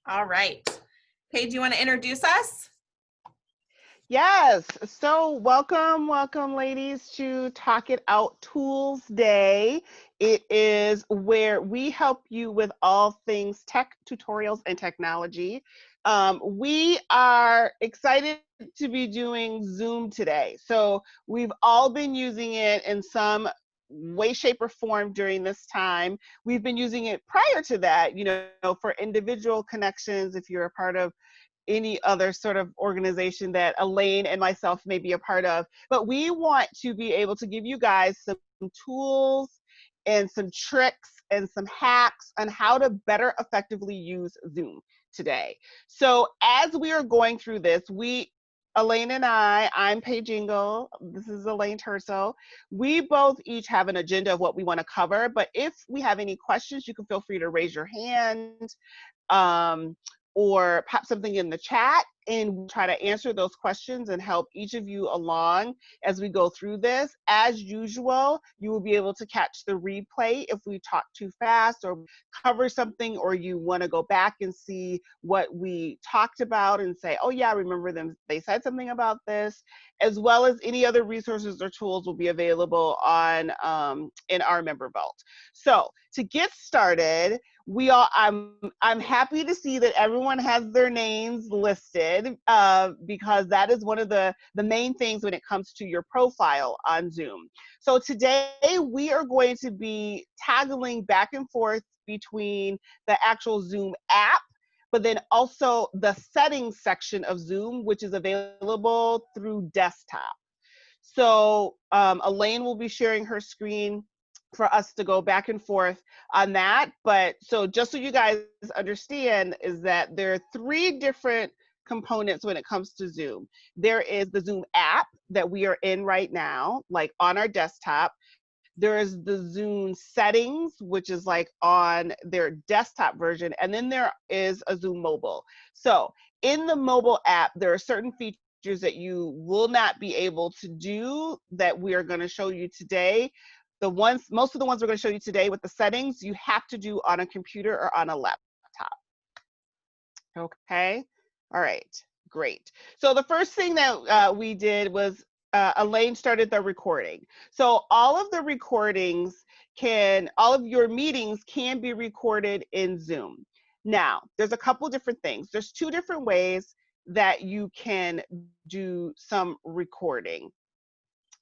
All right. Paige, you want to introduce us? Yes. So welcome, ladies, to Talk It Out Toolsday. It is where we help you with all things tech tutorials and technology. We are excited to be doing Zoom today. So we've all been using it in some way, shape, or form during this time. We've been using it prior to that, for individual connections, if you're a part of any other sort of organization that Elaine and myself may be a part of. But we want to be able to give you guys some tools and some tricks and some hacks on how to better effectively use Zoom today. So as we are going through this, Elaine and I'm Paige Ingle, this is Elaine Terso. We both each have an agenda of what we want to cover, but if we have any questions, you can feel free to raise your hand. Or pop something in the chat, and we'll try to answer those questions and help each of you along as we go through this. As usual, you will be able to catch the replay if we talk too fast or cover something, or you want to go back and see what we talked about and say, oh yeah, I remember them, they said something about this, as well as any other resources or tools will be available on in our member vault. So to get started, I'm happy to see that everyone has their names listed because that is one of the main things when it comes to your profile on Zoom. So today we are going to be toggling back and forth between the actual Zoom app, but then also the settings section of Zoom, which is available through desktop. So Elaine will be sharing her screen for us to go back and forth on that. But so just so you guys understand is that there are three different components when it comes to Zoom. There is the Zoom app that we are in right now, like on our desktop. There is the Zoom settings, which is like on their desktop version. And then there is a Zoom mobile. So in the mobile app, there are certain features that you will not be able to do that we are going to show you today. Most of the ones we're going to show you today with the settings, you have to do on a computer or on a laptop. Okay. All right. Great. So the first thing that we did was Elaine started the recording. So all of your meetings can be recorded in Zoom. Now, there's a couple different things. There's two different ways that you can do some recording.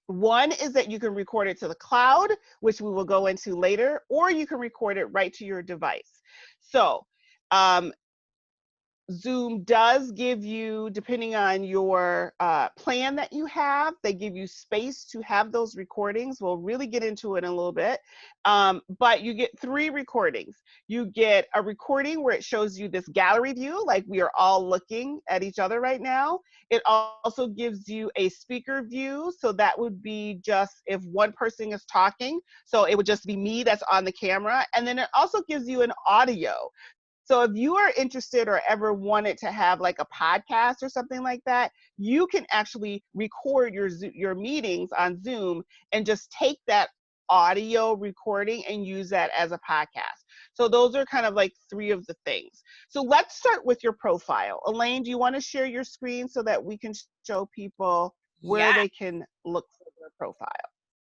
One is that you can record it to the cloud, which we will go into later, or you can record it right to your device. So Zoom does give you, depending on your plan that you have, they give you space to have those recordings. We'll really get into it in a little bit. But you get three recordings. You get a recording where it shows you this gallery view, like we are all looking at each other right now. It also gives you a speaker view. So that would be just if one person is talking. So it would just be me that's on the camera. And then it also gives you an audio. So if you are interested or ever wanted to have like a podcast or something like that, you can actually record your meetings on Zoom and just take that audio recording and use that as a podcast. So those are kind of like three of the things. So let's start with your profile. Elaine, do you want to share your screen so that we can show people where they can look for their profile?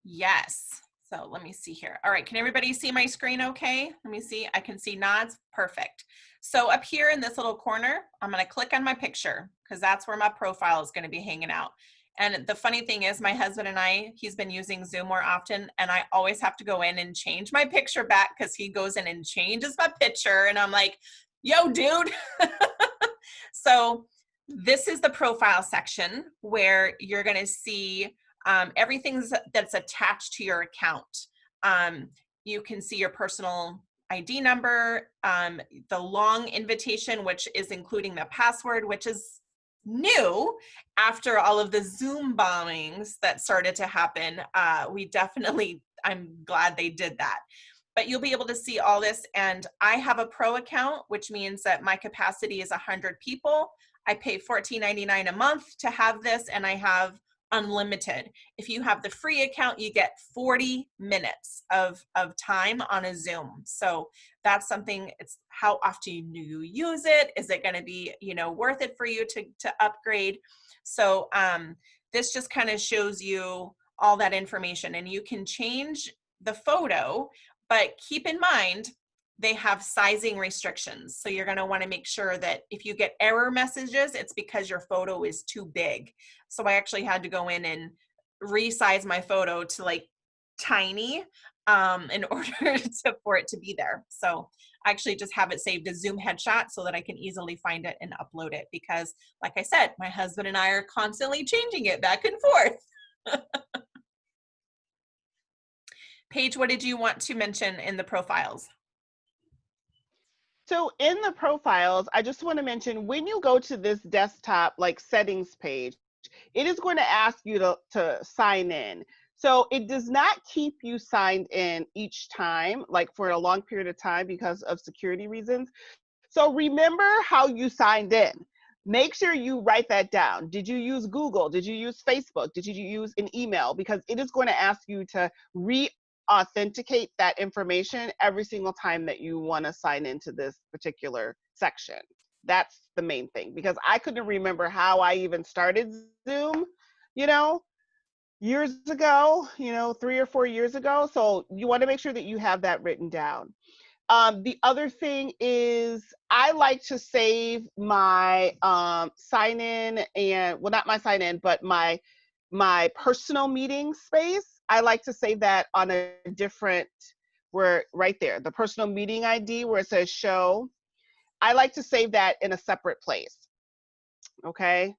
Yes. So let me see here. All right. Can everybody see my screen okay? Let me see. I can see nods. Perfect. So up here in this little corner, I'm going to click on my picture because that's where my profile is going to be hanging out. And the funny thing is my husband and he's been using Zoom more often, and I always have to go in and change my picture back because he goes in and changes my picture. And I'm like, yo, dude. So this is the profile section where you're going to see everything that's attached to your account. You can see your personal ID number, the long invitation, which is including the password, which is new after all of the Zoom bombings that started to happen. I'm glad they did that. But you'll be able to see all this. And I have a pro account, which means that my capacity is 100 people. I pay $14.99 a month to have this, and I have unlimited. If you have the free account, you get 40 minutes of time on a Zoom. So that's something, it's how often do you use it? Is it going to be, you know, worth it for you to upgrade? So this just kind of shows you all that information, and you can change the photo, but keep in mind, they have sizing restrictions. So you're going to want to make sure that if you get error messages, it's because your photo is too big. So I actually had to go in and resize my photo to like tiny in order for it to be there. So I actually just have it saved as Zoom headshot so that I can easily find it and upload it, because like I said, my husband and I are constantly changing it back and forth. Paige, what did you want to mention in the profiles? So in the profiles, I just want to mention, when you go to this desktop like settings page, it is going to ask you to sign in. So it does not keep you signed in each time, like for a long period of time, because of security reasons. So remember how you signed in. Make sure you write that down. Did you use Google? Did you use Facebook? Did you use an email? Because it is going to ask you to authenticate that information every single time that you want to sign into this particular section. That's the main thing, because I couldn't remember how I even started Zoom, you know, years ago, 3 or 4 years ago. So you want to make sure that you have that written down. The other thing is, I like to save my sign in, and well, not my sign in, but my personal meeting space. I like to save that on a different, where right there, the personal meeting ID where it says show. I like to save that in a separate place. Okay.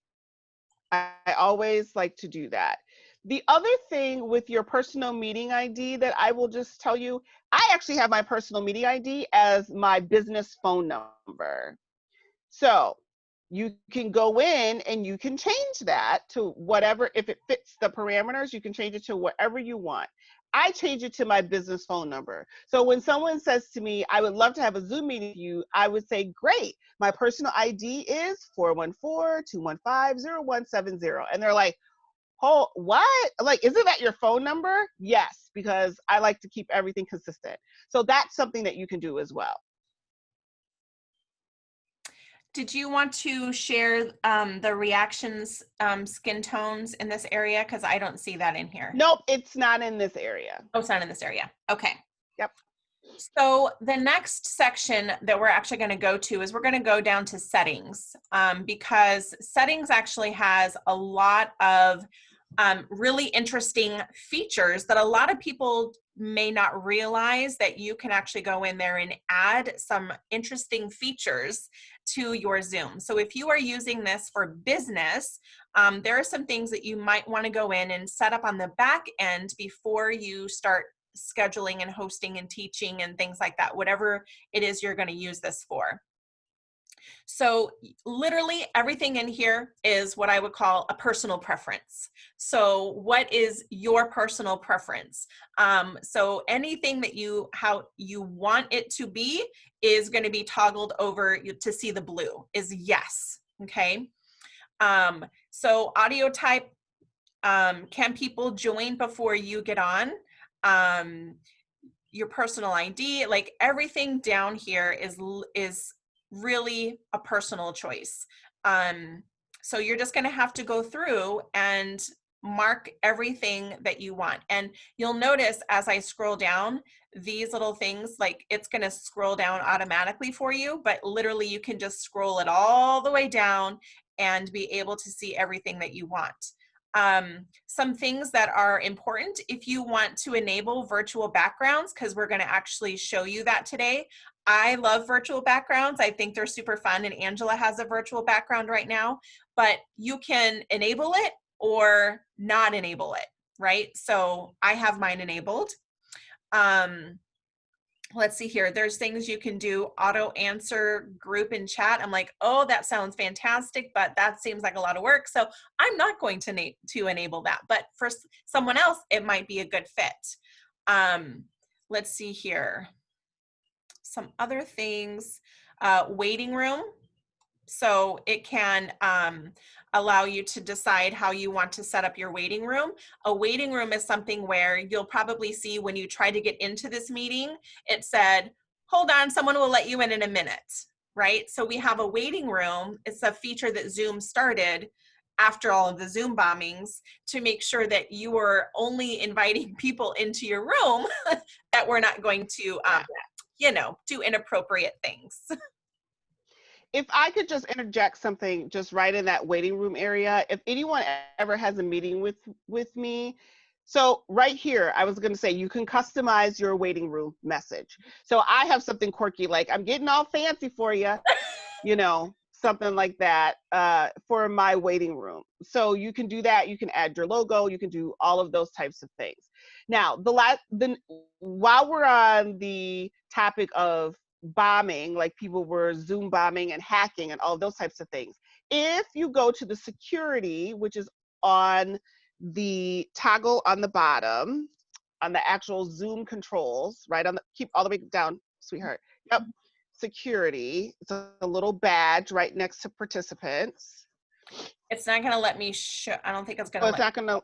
I always like to do that. The other thing with your personal meeting ID that I will just tell you, I actually have my personal meeting ID as my business phone number. So you can go in and you can change that to whatever, if it fits the parameters, you can change it to whatever you want. I change it to my business phone number. So when someone says to me, I would love to have a Zoom meeting with you, I would say, great. My personal ID is 414-215-0170. And they're like, oh, what? Like, isn't that your phone number? Yes, because I like to keep everything consistent. So that's something that you can do as well. Did you want to share the reactions skin tones in this area? Because I don't see that in here. Nope, it's not in this area. Oh, it's not in this area. Okay. Yep. So the next section that we're actually going to go to is we're going to go down to settings, because settings actually has a lot of really interesting features that a lot of people may not realize, that you can actually go in there and add some interesting features to your Zoom. So if you are using this for business, there are some things that you might want to go in and set up on the back end before you start scheduling and hosting and teaching and things like that, whatever it is you're going to use this for. So literally everything in here is what I would call a personal preference. So what is your personal preference? So anything that how you want it to be is going to be toggled over to see the blue is yes. Okay. So audio type, can people join before you get on? Your personal ID, like everything down here is really a personal choice. So you're just going to have to go through and mark everything that you want. And you'll notice as I scroll down, these little things, like it's going to scroll down automatically for you, but literally you can just scroll it all the way down and be able to see everything that you want. Some things that are important if you want to enable virtual backgrounds, because we're going to actually show you that today. I love virtual backgrounds. I think they're super fun, and Angela has a virtual background right now, but you can enable it or not enable it, right? So I have mine enabled. Let's see here. There's things you can do, auto answer, group and chat. I'm like, oh, that sounds fantastic, but that seems like a lot of work. So I'm not going to enable that. But for someone else, it might be a good fit. Let's see here. Some other things, waiting room. So it can allow you to decide how you want to set up your waiting room. A waiting room is something where you'll probably see when you try to get into this meeting, it said, hold on, someone will let you in a minute, right? So we have a waiting room. It's a feature that Zoom started after all of the Zoom bombings to make sure that you are only inviting people into your room that we're not going to, Yeah. do inappropriate things. If I could just interject something just right in that waiting room area, if anyone ever has a meeting with me, so right here, I was going to say you can customize your waiting room message. So I have something quirky like I'm getting all fancy for you, something like that for my waiting room. So you can do that. You can add your logo. You can do all of those types of things. Now, while we're on the topic of bombing, like people were Zoom bombing and hacking and all of those types of things, if you go to the security, which is on the toggle on the bottom, on the actual Zoom controls, right on the, keep all the way down, sweetheart. Yep, security. It's a little badge right next to participants. It's not going to let me show. I don't think it's going Oh, to it's let not gonna. me.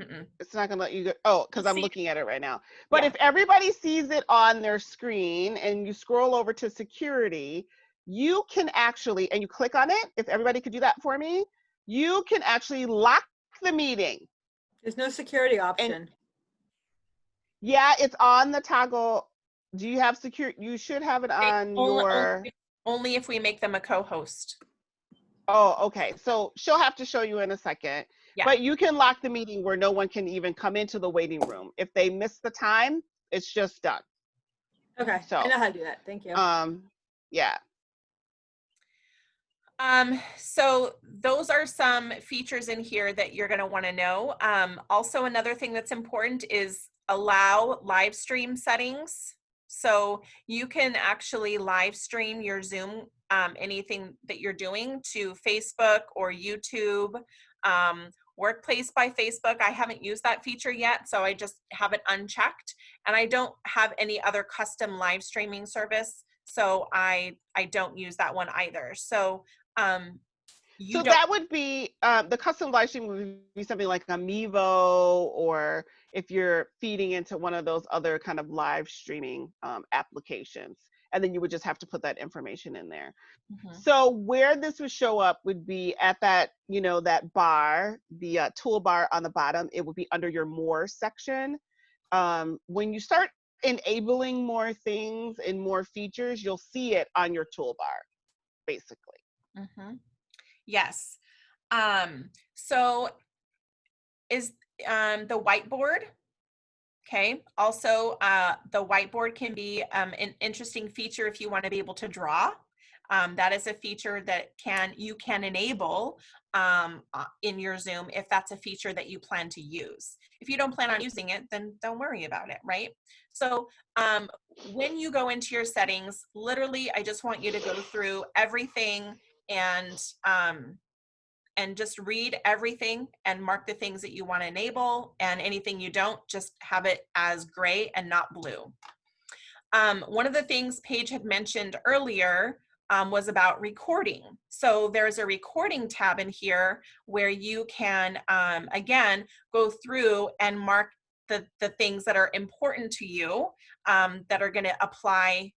Mm-mm. It's not gonna let you go. Oh, You'll because I'm see. looking at it right now. But Yeah. if everybody sees it on their screen and you scroll over to security, you can actually, and you click on it. If everybody could do that for me, you can actually lock the meeting. There's no security And option. yeah, it's on the toggle. Do you have secure? You should have it on your. Only if we make them a co-host. Oh, okay. So she'll have to show you in a second. Yeah. But you can lock the meeting where no one can even come into the waiting room. If they miss the time, it's just done. Okay, So, I know how to do that. Thank you. Yeah. So those are some features in here that you're going to want to know. Also, another thing that's important is allow live stream settings. So you can actually live stream your Zoom, anything that you're doing to Facebook or YouTube, Workplace by Facebook. I haven't used that feature yet, so I just have it unchecked. And I don't have any other custom live streaming service, so I don't use that one either. So So that would be the custom live stream would be something like a Mevo, or if you're feeding into one of those other kind of live streaming applications, and then you would just have to put that information in there. So where this would show up would be at that, that bar, the toolbar on the bottom. It would be under your more section. When you start enabling more things and more features, you'll see it on your toolbar, basically. Yes. So is the whiteboard. Okay. Also, the whiteboard can be an interesting feature if you want to be able to draw. That is a feature that you can enable in your Zoom if that's a feature that you plan to use. If you don't plan on using it, then don't worry about it, right? So when you go into your settings, literally, I just want you to go through everything and just read everything and mark the things that you want to enable, and anything you don't, just have it as gray and not blue. One of the things Paige had mentioned earlier was about recording. So there's a recording tab in here where you can, again, go through and mark the things that are important to you, that are going to apply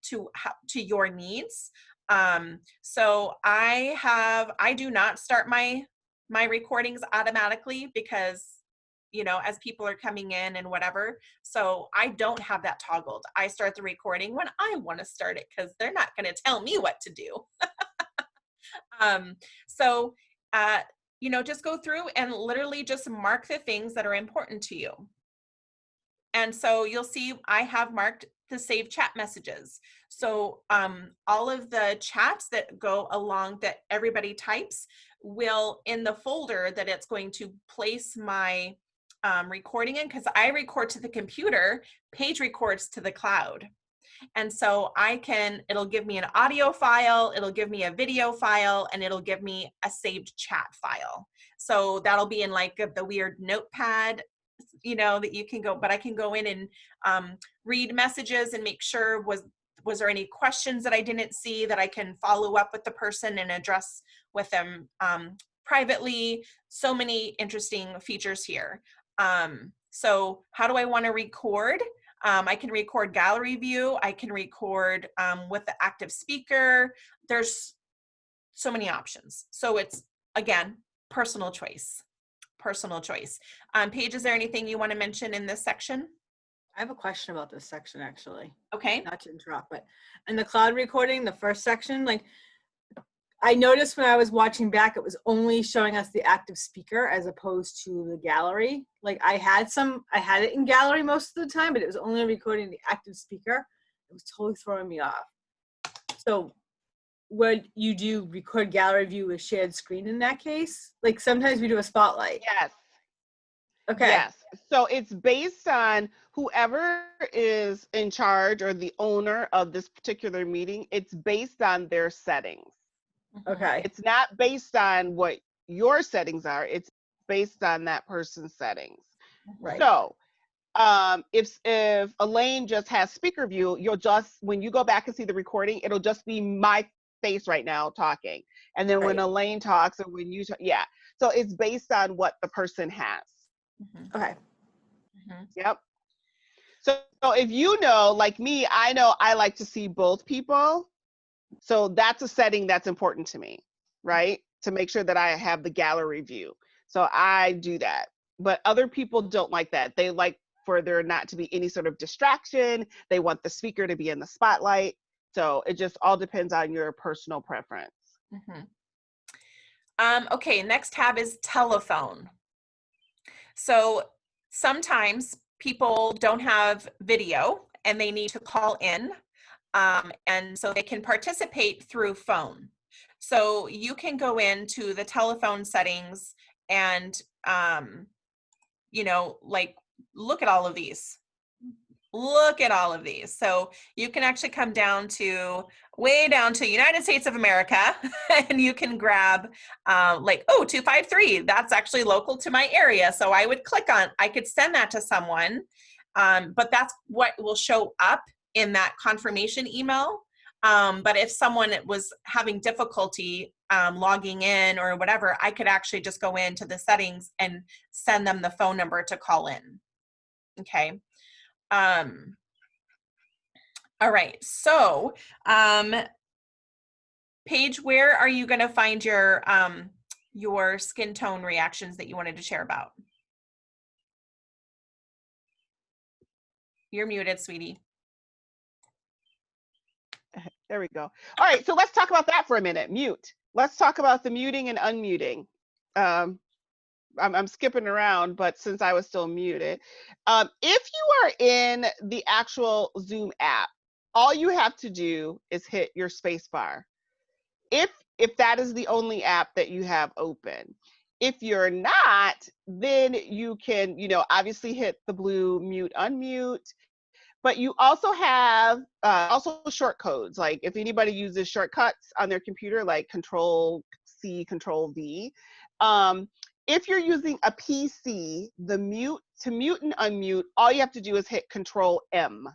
to your needs. So I do not start my recordings automatically because, as people are coming in and whatever. So I don't have that toggled. I start the recording when I want to start it because they're not going to tell me what to do. So, just go through and literally just mark the things that are important to you. And so you'll see I have marked the save chat messages. So all of the chats that go along that everybody types will, in the folder that it's going to place my recording in, because I record to the computer, Paige records to the cloud. And so it'll give me an audio file, it'll give me a video file, and it'll give me a saved chat file. So that'll be in like the weird notepad, that you can go, but I can go in and read messages and make sure was there any questions that I didn't see that I can follow up with the person and address with them privately? So many interesting features here. So how do I want to record? I can record gallery view. I can record with the active speaker. There's so many options. So it's, again, personal choice. Personal choice. Paige, is there anything you want to mention in this section? I have a question about this section, actually. Okay. Not to interrupt, but in the cloud recording, the first section, like I noticed when I was watching back, it was only showing us the active speaker as opposed to the gallery. Like I had it in gallery most of the time, but it was only recording the active speaker. It was totally throwing me off. So would you do record gallery view with shared screen in that case? Like sometimes we do a spotlight. Yes. Okay. Yes. So it's based on whoever is in charge or the owner of this particular meeting. It's based on their settings. Okay. It's not based on what your settings are. It's based on that person's settings. Right. So if Elaine just has speaker view, you'll just, when you go back and see the recording, it'll just be my face right now talking. And then when Right. Elaine talks or when you talk, yeah. So it's based on what the person has. Okay. Yep. So if you know, like me, I know I like to see both people. So that's a setting that's important to me, right? To make sure that I have the gallery view. So I do that. But other people don't like that. They like for there not to be any sort of distraction. They want the speaker to be in the spotlight. So it just all depends on your personal preference. Okay, next tab is telephone. So sometimes people don't have video and they need to call in, and so they can participate through phone. So you can go into the telephone settings and, you know, like look at all of these. Look at all of these. So you can actually come down to way down to United States of America and you can grab like, oh, 253, that's actually local to my area. So I would click on, I could send that to someone, but that's what will show up in that confirmation email. But if someone was having difficulty logging in or whatever, I could actually just go into the settings and send them the phone number to call in. Okay. All right, so Paige, where are you going to find your skin tone reactions that you wanted to share about? You're muted, sweetie. There we go. All right, so let's talk about that for a minute. Mute. Let's talk about the muting and unmuting. I'm skipping around, but since I was still muted. If you are in the actual Zoom app, all you have to do is hit your space bar. If that is the only app that you have open. If you're not, then you can, obviously hit the blue mute, unmute. But you also have also short codes. Like if anybody uses shortcuts on their computer, like Control C, Control V. If you're using a PC, to mute and unmute, all you have to do is hit Control M,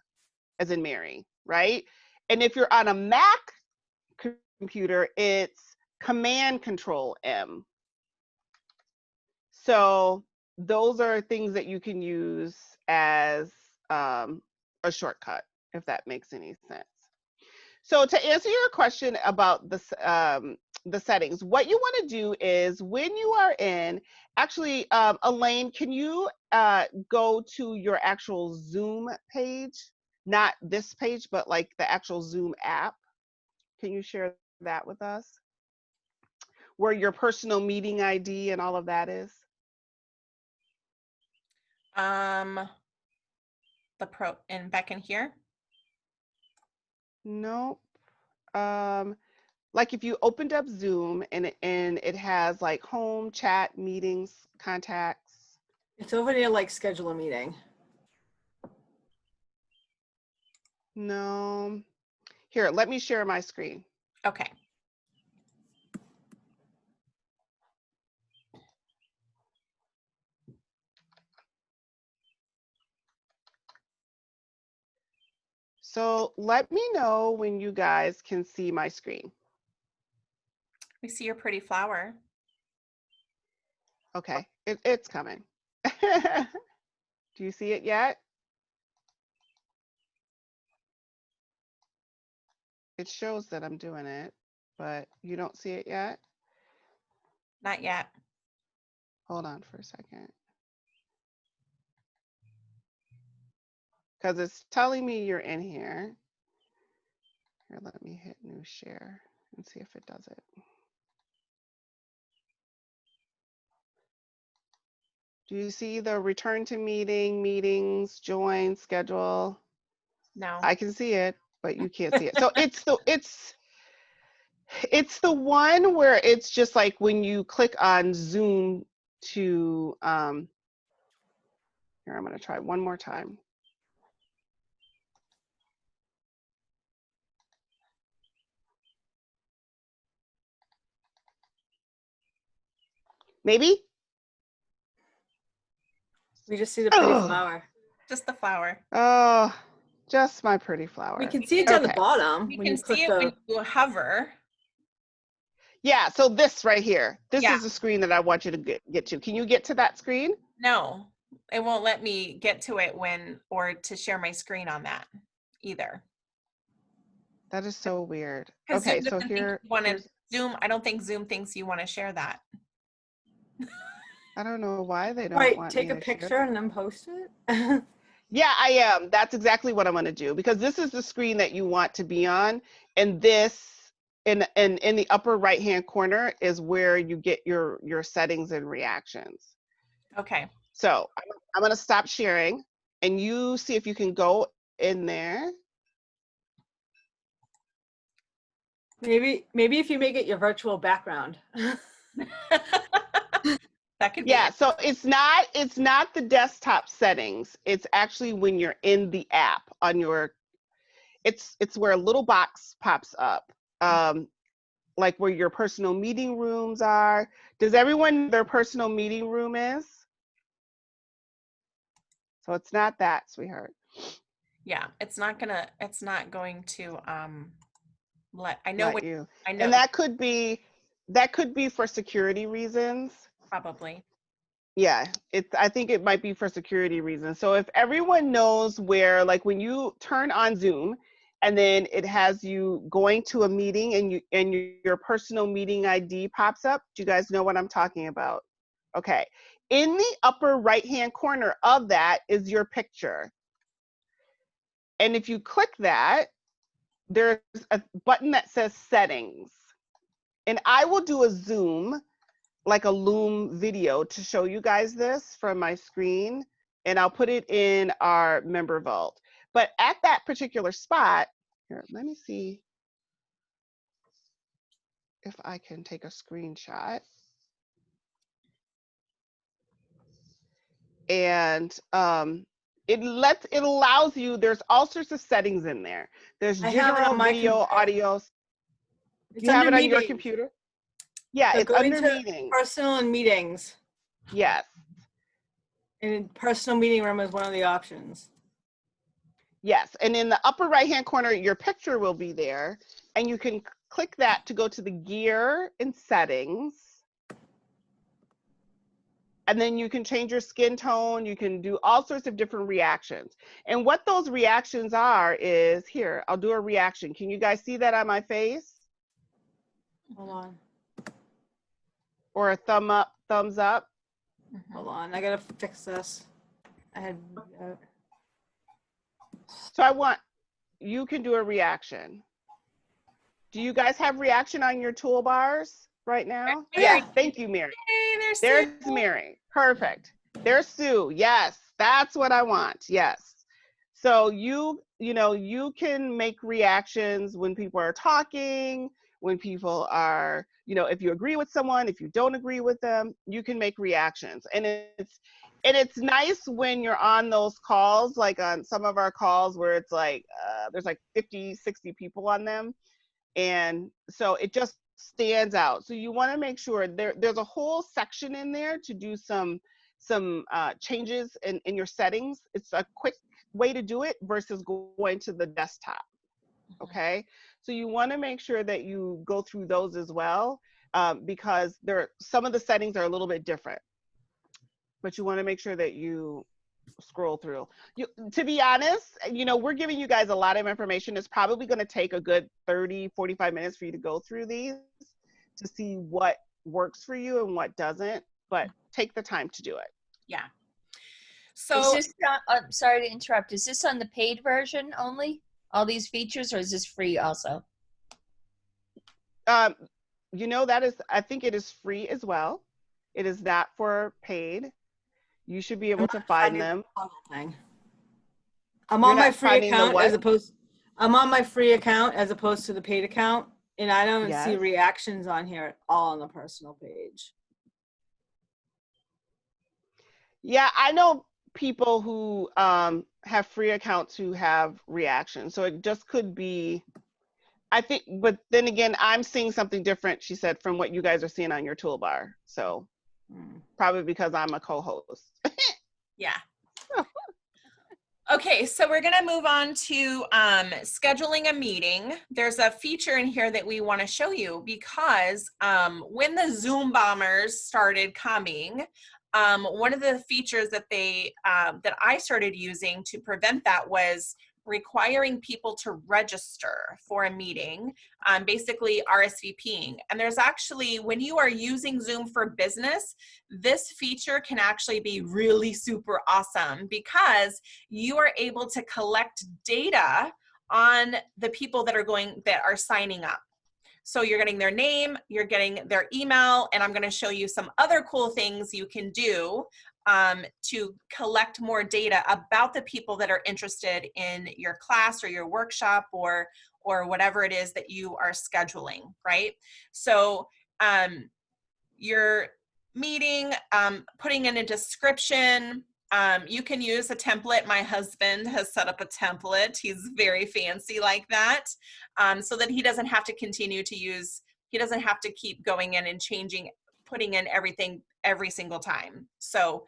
as in Mary, right? And if you're on a Mac computer, it's Command Control M. So those are things that you can use as a shortcut, if that makes any sense. So to answer your question about the settings, what you want to do is when you are in, actually, Elaine, can you go to your actual Zoom page? Not this page, but like the actual Zoom app. Can you share that with us? Where your personal meeting ID and all of that is? And back in here? Nope. Like if you opened up Zoom and it has like home, chat, meetings, contacts. It's over there like schedule a meeting. No. Here, let me share my screen. Okay. So let me know when you guys can see my screen. We see your pretty flower. Okay, it's coming. Do you see it yet? It shows that I'm doing it, but you don't see it yet? Not yet. Hold on for a second. Because it's telling me you're in here. Here, let me hit new share and see if it does it. Do you see the return to meeting, meetings, join, schedule? No. I can see it, but you can't see it. So it's the one where it's just like when you click on Zoom to here, I'm going to try one more time. Maybe? We just see the pretty Oh, flower. Just the flower. oh, just my pretty flower. We can see it down the Okay. bottom You when can you click see it when you hover. Yeah, so this right here, this Yeah. is the screen that I want you to get to. Can you get to that screen? No, it won't let me get to it or to share my screen on that either. That is so weird. Because Okay, Zoom so doesn't think here, you want to Zoom. I don't think Zoom thinks you want to share that. I don't know why they don't Right, want take me a to share. picture and then post it. Yeah, I am. That's exactly what I'm going to do, because this is the screen that you want to be on, and this in the upper right hand corner is where you get your settings and reactions. Okay. So I'm going to stop sharing, and you see if you can go in there. Maybe if you make it your virtual background. That could be. Yeah, so it's not the desktop settings. It's actually when you're in the app on your, it's where a little box pops up. Like where your personal meeting rooms are. Does everyone know their personal meeting room is? So it's not that, sweetheart. Yeah, it's not going to I know Not what you. I know And that could be for security reasons. probably. Yeah, I think it might be for security reasons. So if everyone knows where, like when you turn on Zoom and then it has you going to a meeting and your personal meeting ID pops up, do you guys know what I'm talking about? Okay. In the upper right-hand corner of that is your picture. And if you click that, there's a button that says settings. And I will do a Zoom, like a Loom video, to show you guys this from my screen, and I'll put it in our member vault. But at that particular spot, here, let me see if I can take a screenshot. And it allows you, there's all sorts of settings in there. There's I have it general on my video, computer. audio. It's You have under it on your meetings. computer? Yeah, So it's go under into meetings. personal and meetings. Yes. And personal meeting room is one of the options. Yes, and in the upper right-hand corner, your picture will be there, and you can click that to go to the gear and settings. And then you can change your skin tone. You can do all sorts of different reactions. And what those reactions are is, here, I'll do a reaction. Can you guys see that on my face? Hold on. Or a thumb up, thumbs up? Hold on. I gotta fix this. I had. So you can do a reaction. Do you guys have reaction on your toolbars right now? Mary. Yes, thank you, Mary. Hey, There's Mary. Perfect. There's Sue. Yes, that's what I want. Yes. So you can make reactions when people are talking, when people are, if you agree with someone, if you don't agree with them, you can make reactions. And it's nice when you're on those calls, like on some of our calls where it's like there's like 50, 60 people on them. And so it just stands out. So you want to make sure there's a whole section in there to do some changes in your settings. It's a quick way to do it versus going to the desktop. Okay, so you want to make sure that you go through those as well, because some of the settings are a little bit different, but you want to make sure that you scroll through. To be honest, we're giving you guys a lot of information. It's probably going to take a good 30-45 minutes for you to go through these to see what works for you and what doesn't, but take the time to do it. Yeah. Is So this I'm sorry to interrupt. Is this on the paid version only? All these features, or is this free also? I think it is free as well. It is not for paid. You should be able to find them. Thing. I'm on my free account as opposed to the paid account, and I don't see reactions on here at all on the personal page. Yeah, I know people who have free accounts who have reactions. So it just could be, I think, but then again, I'm seeing something different, she said, from what you guys are seeing on your toolbar. So probably because I'm a co-host. yeah. Okay, so we're gonna move on to scheduling a meeting. There's a feature in here that we wanna show you because when the Zoom bombers started coming, one of the features that that I started using to prevent that was requiring people to register for a meeting, basically RSVPing. And there's actually, when you are using Zoom for Business, this feature can actually be really super awesome because you are able to collect data on the people that are signing up. So you're getting their name, you're getting their email, and I'm going to show you some other cool things you can do to collect more data about the people that are interested in your class or your workshop or whatever it is that you are scheduling, right? So your meeting, putting in a description, you can use a template. My husband has set up a template. He's very fancy like that, so that he doesn't have to he doesn't have to keep going in and putting in everything every single time. So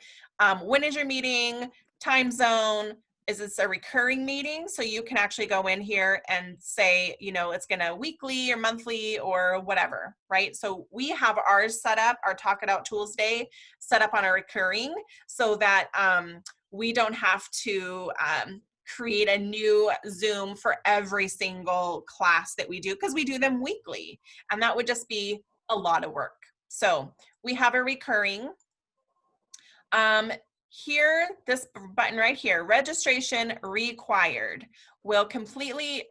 when is your meeting, time zone, is this a recurring meeting? So you can actually go in here and say, it's gonna weekly or monthly or whatever, right? So we have ours set up, our Talk It Out Toolsday set up on a recurring so that we don't have to create a new Zoom for every single class that we do, because we do them weekly, and that would just be a lot of work. So we have a recurring. Here, this button right here, registration required, will completely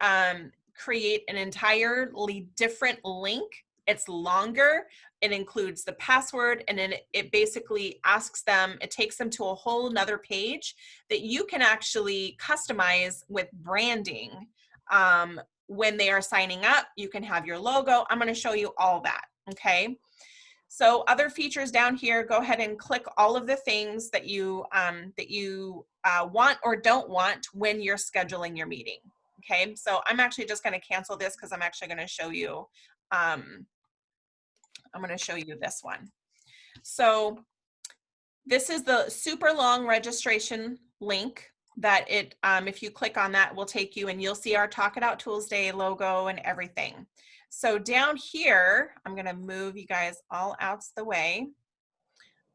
create an entirely different link. It's longer, it includes the password, and then it basically asks them, it takes them to a whole nother page that you can actually customize with branding. When they are signing up, you can have your logo. I'm gonna show you all that, okay? So other features down here, go ahead and click all of the things that you want or don't want when you're scheduling your meeting. Okay, so I'm actually just going to cancel this because I'm actually going to show you. I'm going to show you this one. So this is the super long registration link that if you click on that, will take you, and you'll see our Talk It Out Toolsday logo and everything. So down here, I'm gonna move you guys all out the way.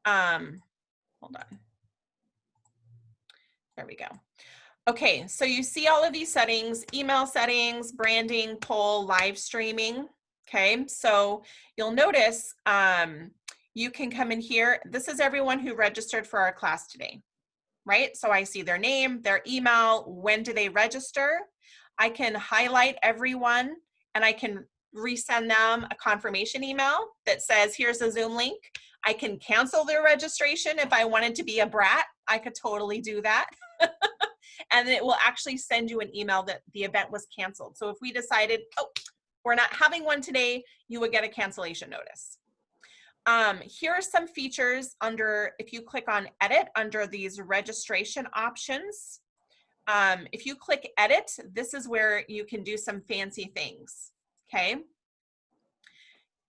Hold on. There we go. Okay, so you see all of these settings: email settings, branding, poll, live streaming. Okay, so you'll notice you can come in here. This is everyone who registered for our class today, right? So I see their name, their email, when do they register. I can highlight everyone and I can resend them a confirmation email that says, here's a Zoom link. I can cancel their registration if I wanted to be a brat. I could totally do that. And it will actually send you an email that the event was canceled. So if we decided, oh, we're not having one today, you would get a cancellation notice. Here are some features if you click on edit under these registration options. If you click edit, this is where you can do some fancy things, okay?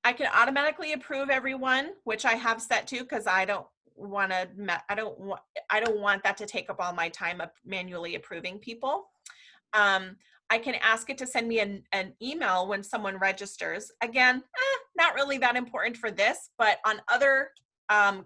I can automatically approve everyone, which I have set to because I don't want to, I don't want that to take up all my time of manually approving people. I can ask it to send me an email when someone registers. Again, not really that important for this, but on other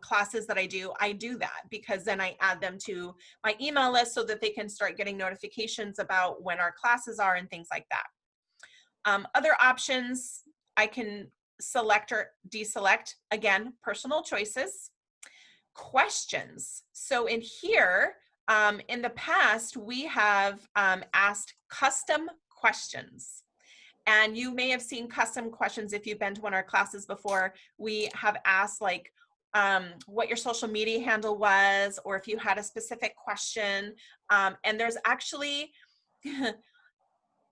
classes that I do that because then I add them to my email list so that they can start getting notifications about when our classes are and things like that. Other options, I can select or deselect, again, personal choices. Questions. So in here, in the past, we have asked custom questions. And you may have seen custom questions if you've been to one of our classes before. We have asked like what your social media handle was, or if you had a specific question. And there's actually,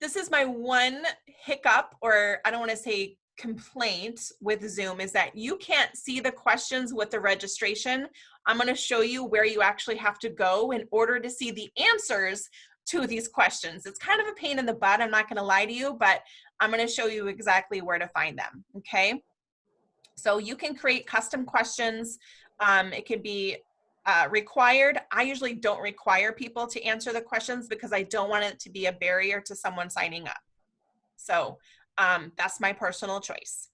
this is my one hiccup, or I don't want to say complaint with Zoom, is that you can't see the questions with the registration. I'm going to show you where you actually have to go in order to see the answers to these questions. It's kind of a pain in the butt, I'm not going to lie to you, but I'm going to show you exactly where to find them, okay? So you can create custom questions. It can be required. I usually don't require people to answer the questions because I don't want it to be a barrier to someone signing up. So that's my personal choice.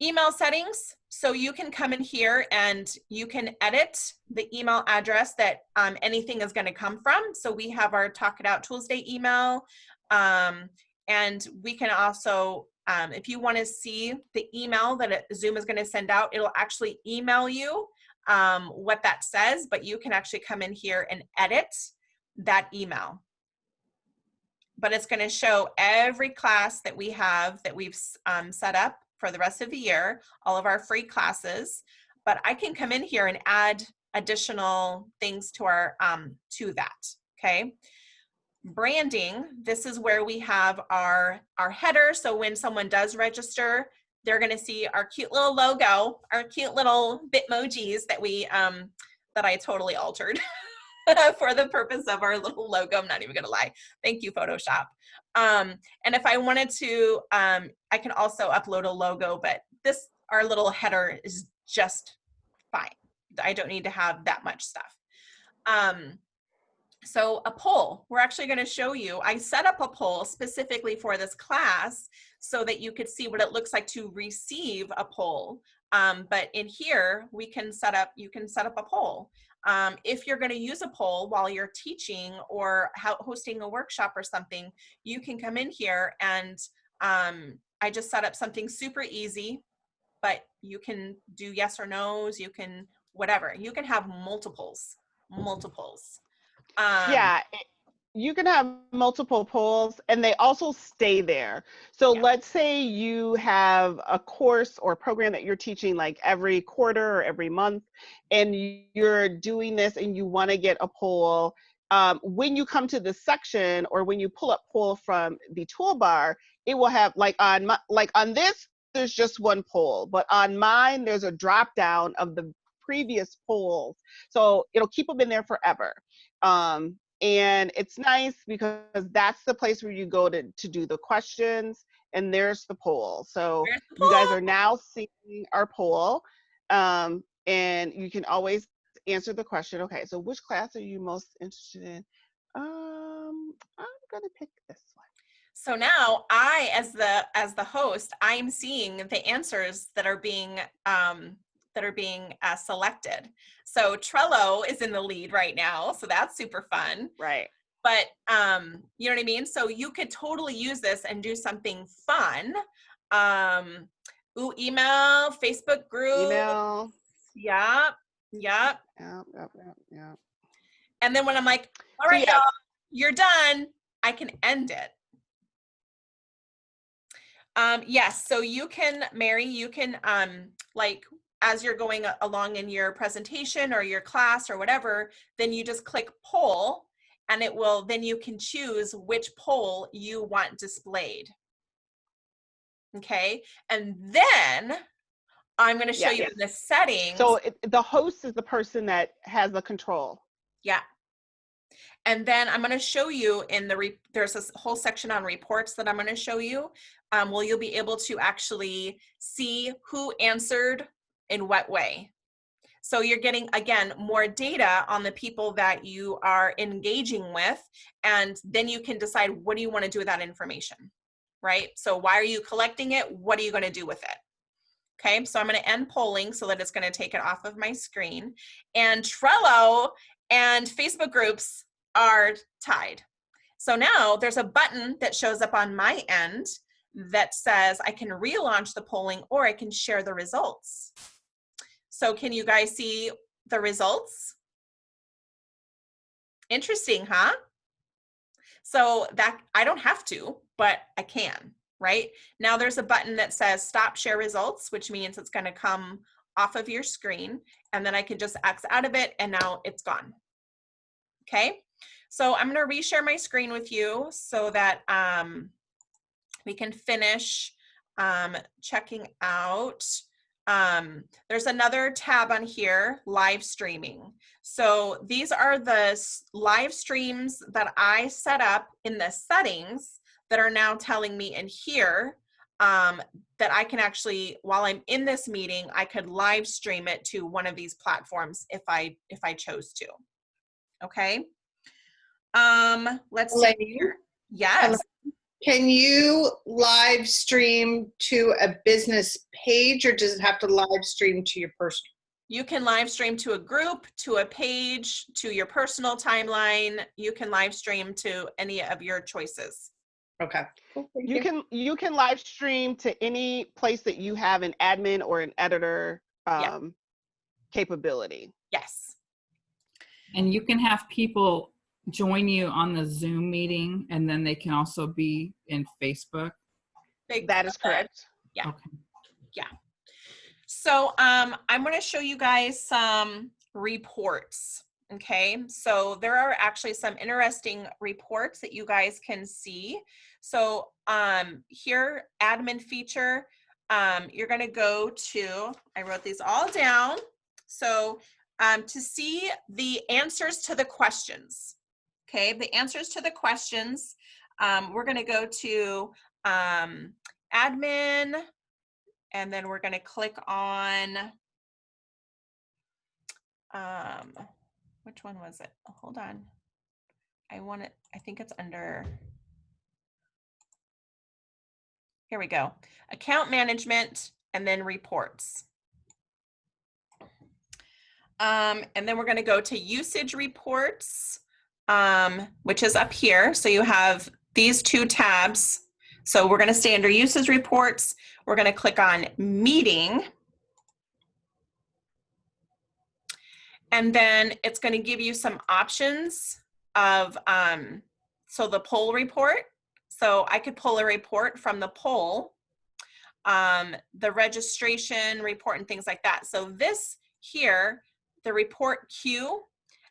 Email settings. So you can come in here and you can edit the email address that anything is going to come from. So we have our Talk It Out Toolsday email. And we can also, if you want to see the email that Zoom is going to send out, it'll actually email you what that says, but you can actually come in here and edit that email. But it's going to show every class that we have that we've set up for the rest of the year, all of our free classes. But I can come in here and add additional things to our to that. Okay. Branding. This is where we have our header. So when someone does register, they're going to see our cute little logo, our cute little Bitmojis that we that I totally altered. For the purpose of our little logo. I'm not even gonna lie. Thank you, Photoshop. And if I wanted to, I can also upload a logo, but our little header is just fine. I don't need to have that much stuff. So a poll, we're actually gonna show you, I set up a poll specifically for this class so that you could see what it looks like to receive a poll. But in here, you can set up a poll. If you're going to use a poll while you're teaching or hosting a workshop or something, you can come in here and I just set up something super easy, but you can do yes or no's, you can whatever. You can have multiples. Yeah, you can have multiple polls and they also stay there. So Yeah. let's say you have a course or program that you're teaching like every quarter or every month, and you're doing this and you want to get a poll. When you come to this section or when you pull up poll from the toolbar, it will have like on this, there's just one poll, but on mine, there's a drop down of the previous polls. So it'll keep them in there forever. And it's nice because that's the place where you go to do the questions, and there's the poll. So you guys are now seeing our poll, and you can always answer the question. Okay, so which class are you most interested in? I'm gonna pick this one. So now I, as the host, I'm seeing the answers that are being selected. So Trello is in the lead right now, so that's super fun. Right. But you know what I mean? So you could totally use this and do something fun. Email, Facebook group. Email. Yep. Yep. And then when I'm like, all right, y'all, you're done, I can end it. Yes, so you can, Mary, you can like, as you're going along in your presentation or your class or whatever, then you just click poll and it will, then you can choose which poll you want displayed. Okay, and then I'm going to show you in the settings. So the host is the person that has the control. Yeah. And then I'm going to show you in there's this whole section on reports that I'm going to show you. Well, you'll be able to actually see who answered in what way. So you're getting, again, more data on the people that you are engaging with, and then you can decide, what do you want to do with that information, right? So why are you collecting it? What are you going to do with it? Okay, so I'm going to end polling so that it's going to take it off of my screen. And Trello and Facebook groups are tied. So now there's a button that shows up on my end that says I can relaunch the polling, or I can share the results. So can you guys see the results? Interesting, huh? So that I don't have to, but I can, right? Now there's a button that says stop share results, which means it's going to come off of your screen, and then I can just X out of it, and now it's gone. Okay, so I'm going to reshare my screen with you so that we can finish checking out. There's another tab on here, live streaming. So these are the live streams that I set up in the settings that are now telling me in here that I can actually, while I'm in this meeting, I could live stream it to one of these platforms if I chose to. Okay. Let's see here. Yes. Can you live stream to a business page, or does it have to live stream to your personal? You can live stream to a group, to a page, to your personal timeline. You can live stream to any of your choices. Okay. Cool, thank You can live stream to any place that you have an admin or an editor capability. Yes. And you can have people join you on the Zoom meeting, and then they can also be in Facebook. That is correct. Yeah. Okay. Yeah. So I'm going to show you guys some reports. Okay. So there are actually some interesting reports that you guys can see. So here, admin feature, you're going to go to, I wrote these all down. So to see the answers to the questions. Okay, the answers to the questions, we're going to go to admin, and then we're going to click on, which one was it? Oh, hold on. I think it's under, here we go. Account management, and then reports. And then we're going to go to usage reports, which is up here. So you have these two tabs. So we're going to stay under usage reports. We're going to click on meeting. And then it's going to give you some options of, so the poll report. So I could pull a report from the poll, the registration report, and things like that. So this here, the report queue,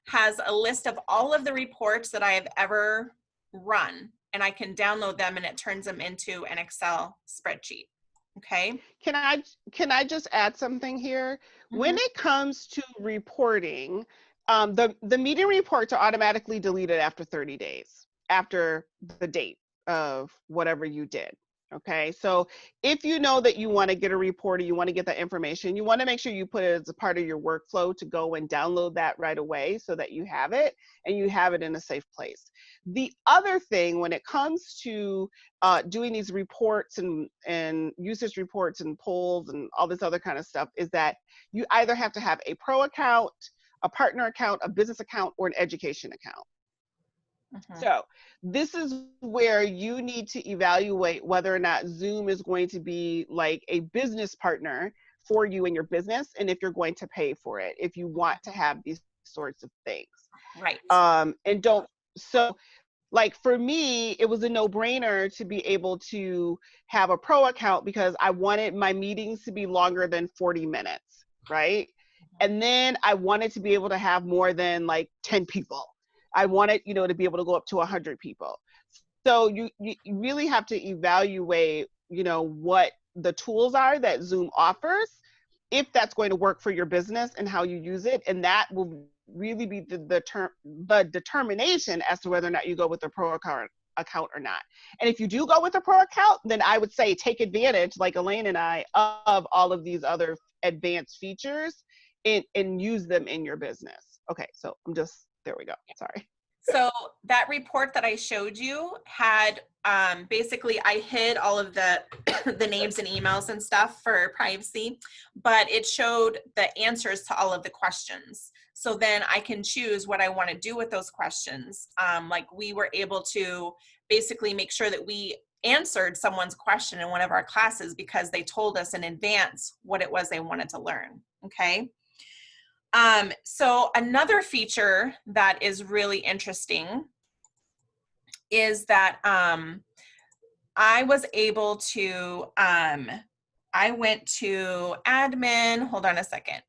has a list of all of the reports that I have ever run, and I can download them, and it turns them into an Excel spreadsheet. Okay. Can I just add something here? Mm-hmm. When it comes to reporting, the meeting reports are automatically deleted after 30 days, after the date of whatever you did. Okay, so if you know that you want to get a report or you want to get that information, you want to make sure you put it as a part of your workflow to go and download that right away so that you have it and you have it in a safe place. The other thing when it comes to doing these reports and usage reports and polls and all this other kind of stuff is that you either have to have a pro account, a partner account, a business account, or an education account. So this is where you need to evaluate whether or not Zoom is going to be like a business partner for you and your business, and if you're going to pay for it, if you want to have these sorts of things. Right. And don't, so like for me, it was a no-brainer to be able to have a pro account because I wanted my meetings to be longer than 40 minutes, right? And then I wanted to be able to have more than like 10 people. I wanted, to be able to go up to 100 people. So you really have to evaluate, what the tools are that Zoom offers, if that's going to work for your business and how you use it. And that will really be the determination as to whether or not you go with the pro account or not. And if you do go with a pro account, then I would say take advantage, like Elaine and I, of all of these other advanced features and use them in your business. Okay, so there we go. Sorry. So that report that I showed you had, basically I hid all of the the names and emails and stuff for privacy, but it showed the answers to all of the questions. So then I can choose what I want to do with those questions. Like we were able to basically make sure that we answered someone's question in one of our classes because they told us in advance what it was they wanted to learn. Okay. So another feature that is really interesting is that I was able to, I went to admin, hold on a second,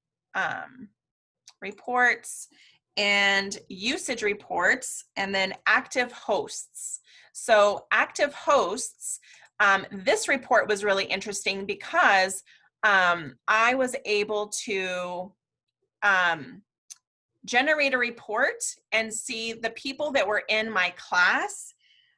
reports and usage reports, and then active hosts. So active hosts, this report was really interesting because I was able to generate a report and see the people that were in my class,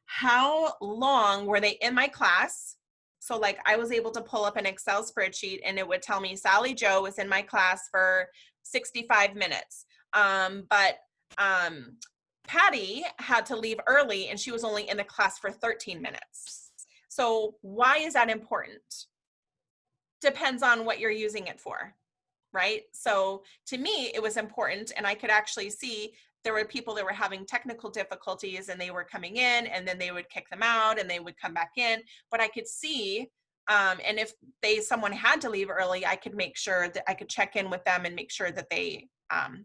how long were they in my class. So like I was able to pull up an Excel spreadsheet and it would tell me Sally Joe was in my class for 65 minutes. But Patty had to leave early and she was only in the class for 13 minutes. So why is that important? Depends on what you're using it for. Right? So to me, it was important, and I could actually see there were people that were having technical difficulties and they were coming in and then they would kick them out and they would come back in, but I could see, and if someone had to leave early, I could make sure that I could check in with them and make sure that they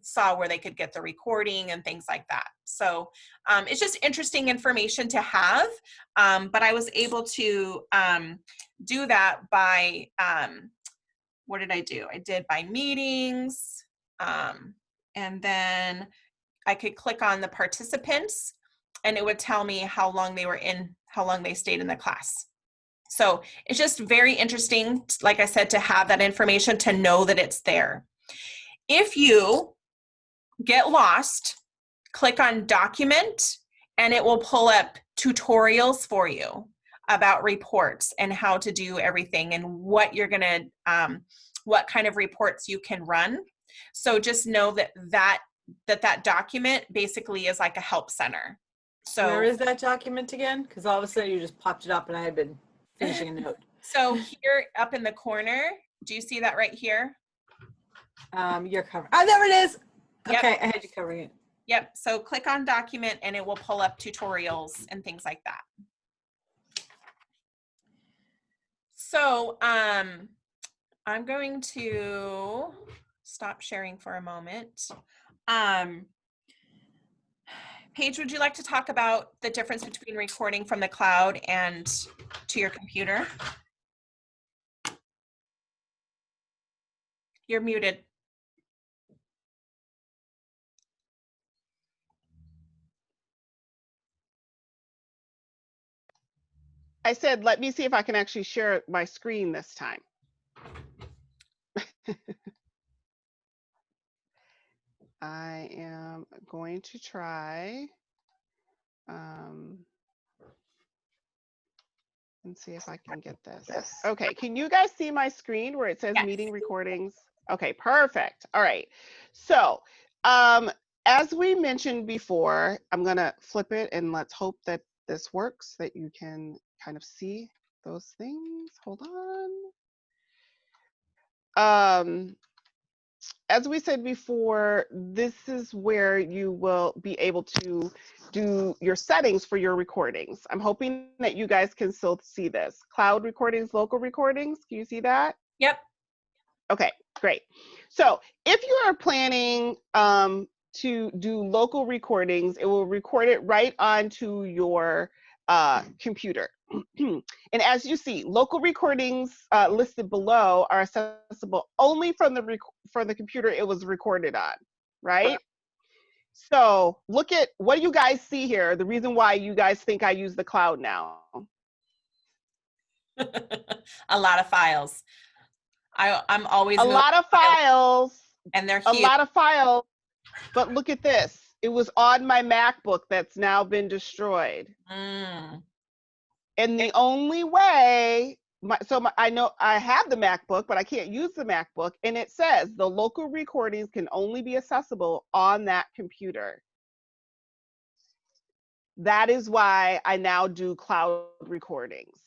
saw where they could get the recording and things like that. So it's just interesting information to have, but I was able to do that by, what did I do? I did by meetings, and then I could click on the participants and it would tell me how long they were in, how long they stayed in the class. So it's just very interesting, like I said, to have that information, to know that it's there. If you get lost, click on document and it will pull up tutorials for you about reports and how to do everything and what you're gonna, what kind of reports you can run. So just know that document basically is like a help center. So where is that document again? Because all of a sudden you just popped it up and I had been finishing a note. So here up in the corner, do you see that right here? You're covering. Oh, there it is. Yep. Okay, I had you covering it. Yep. So click on document and it will pull up tutorials and things like that. So I'm going to stop sharing for a moment. Paige, would you like to talk about the difference between recording from the cloud and to your computer? You're muted. I said, let me see if I can actually share my screen this time. I am going to try and see if I can get this. Okay, can you guys see my screen where it says Yes. meeting recordings? Okay, perfect. All right. So as we mentioned before, I'm gonna flip it and let's hope that this works, that you can kind of see those things. Hold on. As we said before, this is where you will be able to do your settings for your recordings. I'm hoping that you guys can still see this. Cloud recordings, local recordings, can you see that? Yep. Okay, great. So if you are planning to do local recordings, it will record it right onto your computer. And as you see, local recordings listed below are accessible only from the computer it was recorded on, right? So look at, what do you guys see here? The reason why you guys think I use the cloud now. A lot of files. I'm always A lot of files. and they're A huge. lot of files. But look at this. It was on my MacBook that's now been destroyed. Mm. And the only way I know I have the MacBook, but I can't use the MacBook, and it says the local recordings can only be accessible on that computer. That is why I now do cloud recordings,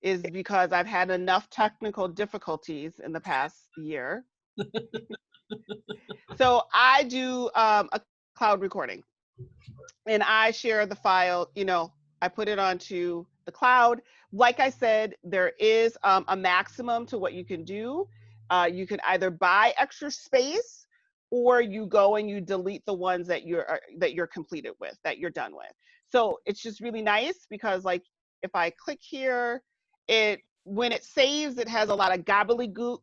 is because I've had enough technical difficulties in the past year. So I do a cloud recording, and I share the file, I put it onto the cloud. Like I said, there is a maximum to what you can do. You can either buy extra space, or you go and you delete the ones that you're completed with, that you're done with. So it's just really nice because, like, if I click here, when it saves, it has a lot of gobbledygook,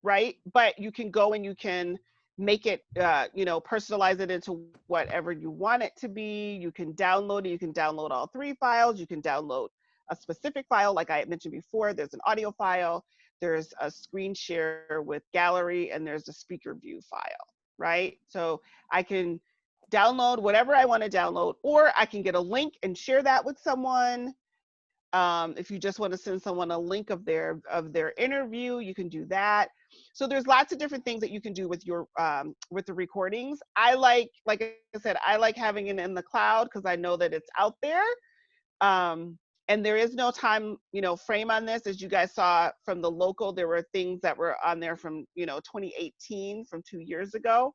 right? But you can go and you can make it, personalize it into whatever you want it to be. You can download it. You can download all 3 files. You can download a specific file. Like I mentioned before, there's an audio file, there's a screen share with gallery, and there's a speaker view file, right? So I can download whatever I want to download, or I can get a link and share that with someone. If you just want to send someone a link of their interview, you can do that. So there's lots of different things that you can do with your with the recordings. Like I said, I like having it in the cloud because I know that it's out there. And there is no time, frame on this. As you guys saw from the local, there were things that were on there from, 2018, from 2 years ago.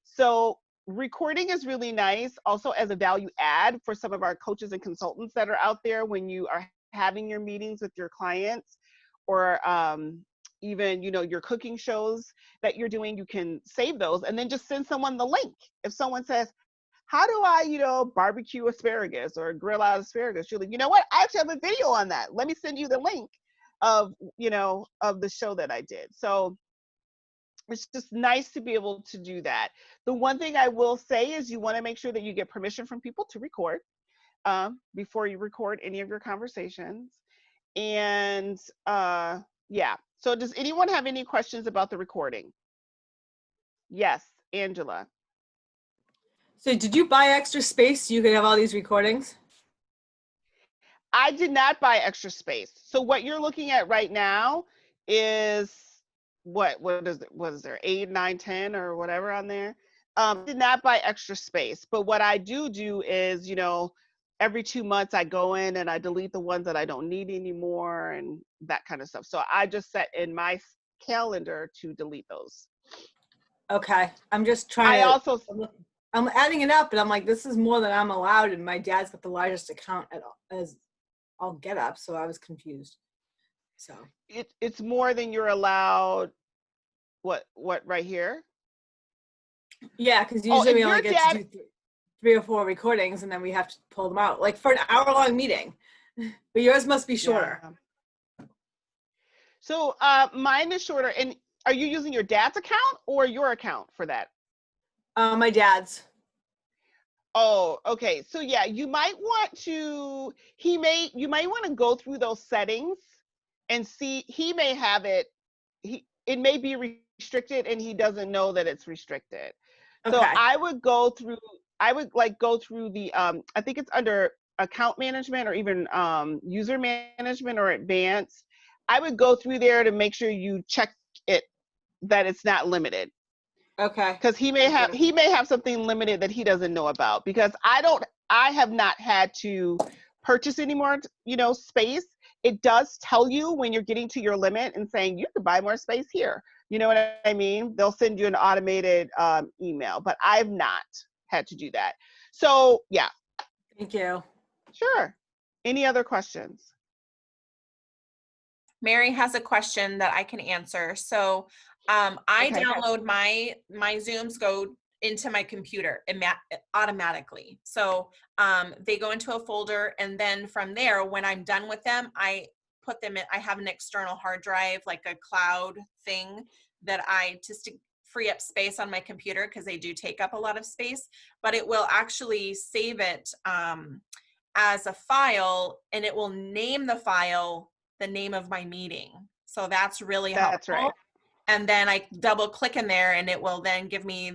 So recording is really nice also as a value add for some of our coaches and consultants that are out there when you are having your meetings with your clients, or even, your cooking shows that you're doing. You can save those and then just send someone the link. If someone says, how do I, barbecue asparagus or grill out asparagus? You're like, you know what? I actually have a video on that. Let me send you the link of, of the show that I did. So it's just nice to be able to do that. The one thing I will say is you want to make sure that you get permission from people to record before you record any of your conversations. And yeah. So does anyone have any questions about the recording? Yes, Angela. So did you buy extra space so you could have all these recordings? I did not buy extra space. So what you're looking at right now is what is there 8, 9, 10 or whatever on there. Did not buy extra space, but what I do is, every 2 months I go in and I delete the ones that I don't need anymore and that kind of stuff. So I just set in my calendar to delete those. Okay, I'm just trying. I'm adding it up, and I'm like, this is more than I'm allowed, and my dad's got the largest account as I'll get up, so I was confused. So it's more than you're allowed. What right here? Yeah, because usually we only get to do 3 or 4 recordings, and then we have to pull them out, like for an hour-long meeting. But yours must be shorter. Yeah. So mine is shorter. And are you using your dad's account or your account for that? My dad's. Oh, okay. So yeah, you might want to. You might want to go through those settings and see. He may have it. It may be restricted, and he doesn't know that it's restricted. Okay. So I would go through the I think it's under account management or even user management or advanced. I would go through there to make sure you check it, that it's not limited. Okay. Because he may have something limited that he doesn't know about. Because I have not had to purchase any more, space. It does tell you when you're getting to your limit and saying you could buy more space here. You know what I mean? They'll send you an automated email, but I've not had to do that. So yeah. Thank you. Sure. Any other questions? Mary has a question that I can answer. So I download my Zooms go into my computer automatically. So they go into a folder, and then from there, when I'm done with them, I put them in. I have an external hard drive, like a cloud thing, that just to free up space on my computer, because they do take up a lot of space. But it will actually save it as a file, and it will name the file the name of my meeting. So that's really helpful. That's right. And then I double click in there, and it will then give me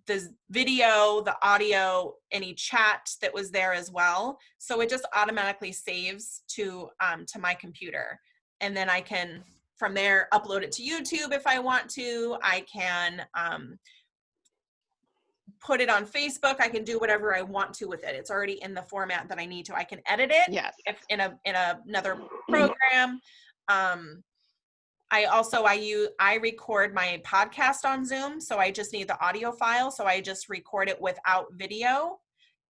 the video, the audio, any chat that was there as well. So it just automatically saves to my computer. And then I can, from there, upload it to YouTube if I want to. I can put it on Facebook. I can do whatever I want to with it. It's already in the format that I need to. I can edit it Yes. if in another program. I record my podcast on Zoom, so I just need the audio file. So I just record it without video,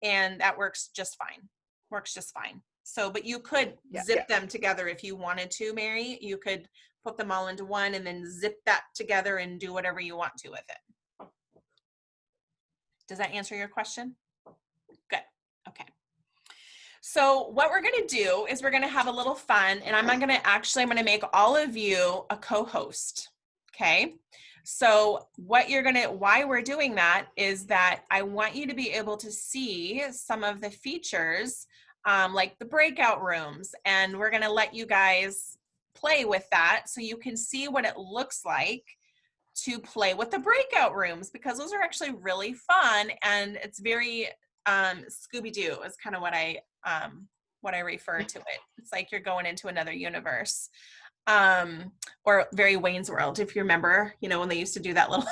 and that works just fine. So, but you could zip them together if you wanted to, Mary. You could put them all into one and then zip that together and do whatever you want to with it. Does that answer your question? Good. Okay. So what we're going to do is we're going to have a little fun, and I'm going to make all of you a co-host. Okay. So why we're doing that is that I want you to be able to see some of the features, like the breakout rooms, and we're going to let you guys play with that so you can see what it looks like to play with the breakout rooms, because those are actually really fun, and it's very Scooby-Doo is kind of what I refer to it. It's like you're going into another universe, or very Wayne's World, if you remember, when they used to do that little